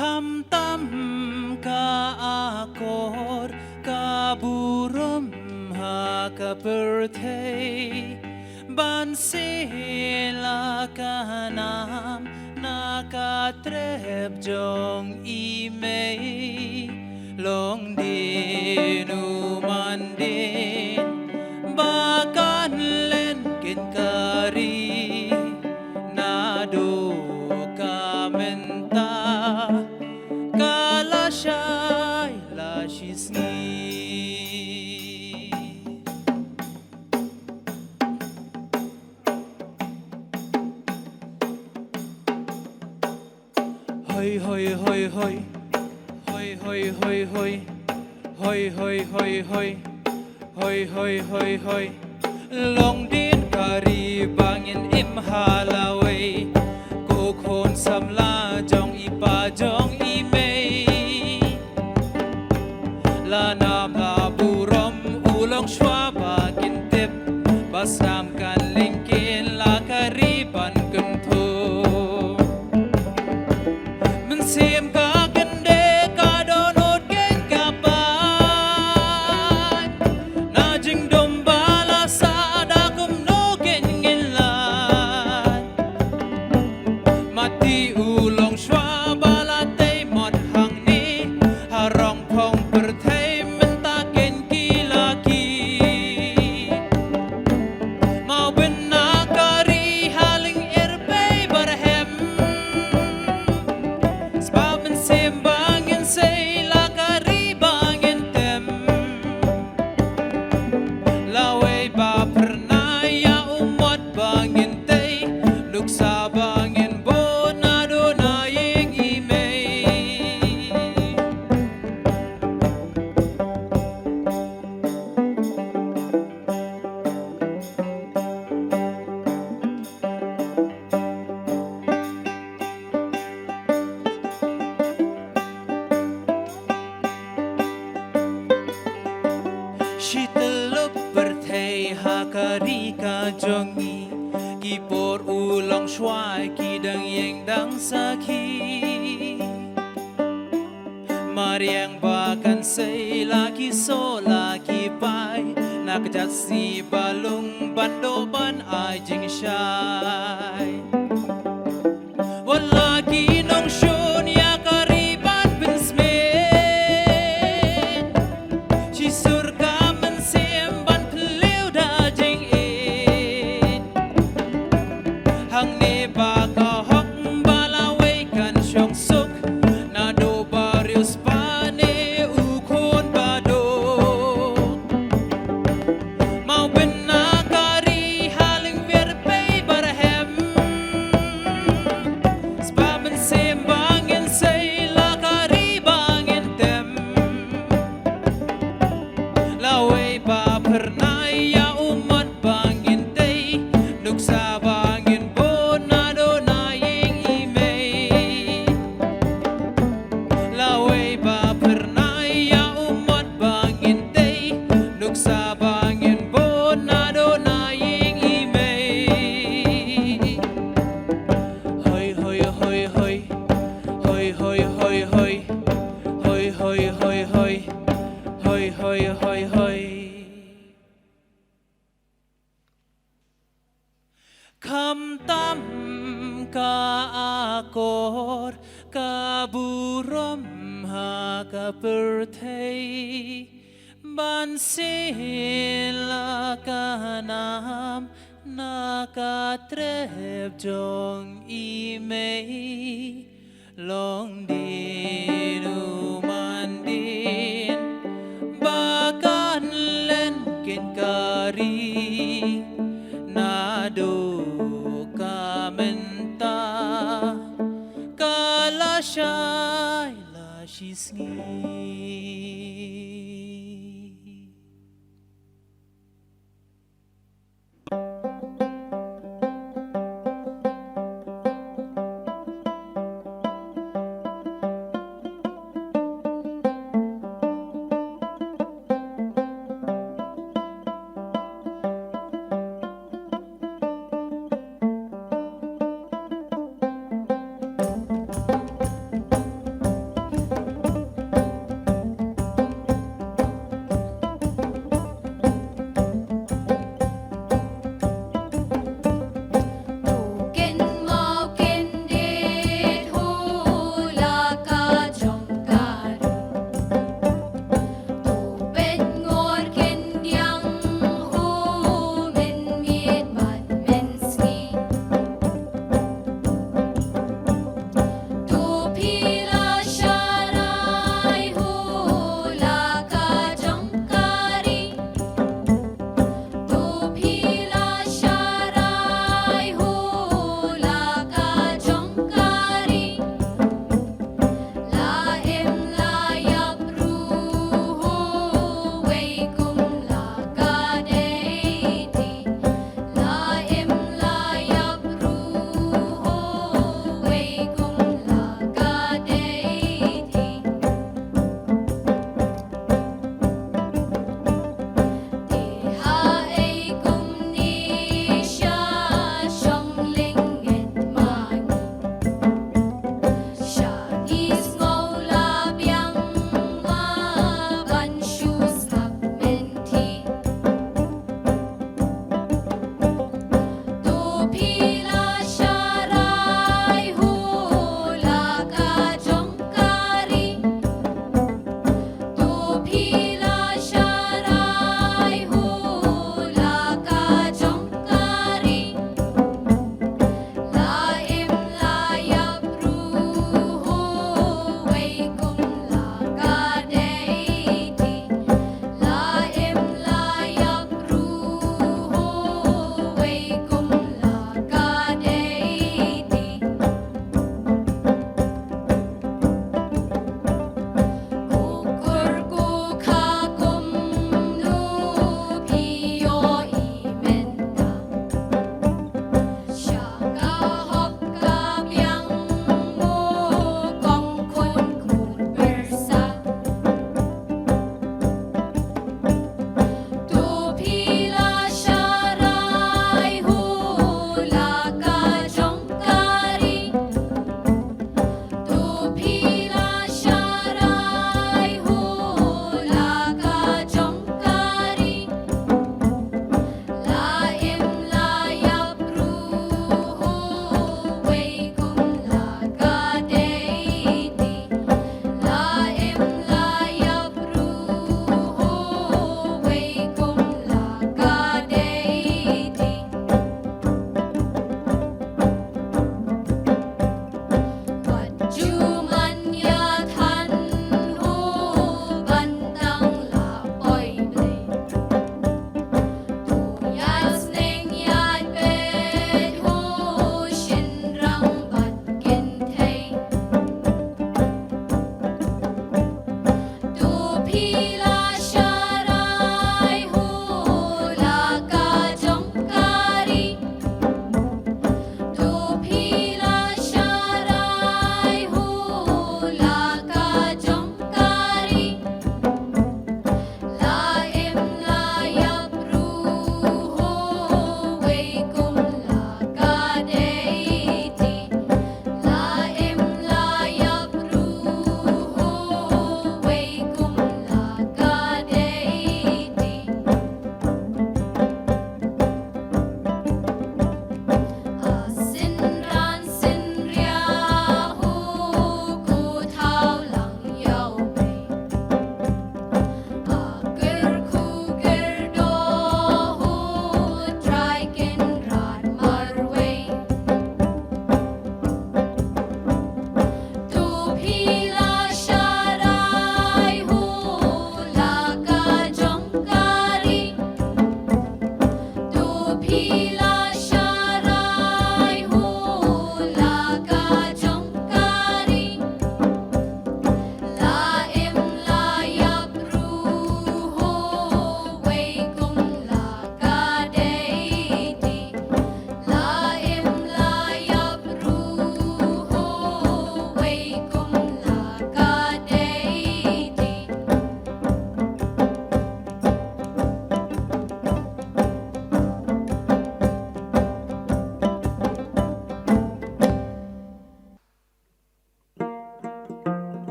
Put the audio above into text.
Kamtam ka akor ka burom ha ka pertei ban sila ka nam na ka trep jong imei long din umandin bakan len kin kari na do ka menta kala shay la sngi hoi hoi hoi hoi hoi hoi hoi hoi hoi hoi hoi hoi hoi hoi hoi hoi long din kari bangin im halaway ko khon samla jong ipa jong imei la nam la burom ulong shwa bagin tip basam kan lingkin la kari ban kum tho men sim ka gende ka donot ken ka pa na jing dom bala sa da kum no ken ngin la mati ulong shwa bala te mot hang ni harong phong per thei men ta ken ki la ki mau ben na kari haling erpe barhem spaben sim bangin sei la kari bangin tem la wei ba pernah ya umot bangin tei luksa bangin bona do na ying imei Shiteluk berthei hakari ka jongi kipor ulong shwai ki dang yeng dang saki mariang bakan sei laki so laki pai nak jat si balung bando ban ai jing shai walaki nong shun ya kariban bin smet chi surga men sim ban pleu da jing in hang ne ba ka hok bala wei kan shong suk na do barius pane u khon ba do mau ben na kari haling ver pe barhem spaben sim bangin sei la kari bangin tem la wei ba pernah ya umat bangin tei nuksa bangin bona do na ying imei la wei ba pernah ya umat bangin tei nuksa bangin bona do na ying imei hoi hoi hoi hoi hoi hoi hoi hoi hoi hoi hoi hoi hoi hoi hoi hoi Kam tam ka akor ka burom ha ka perthei ban sila ka nam na ka trep jong imei long din umandin bakan len kin kari na do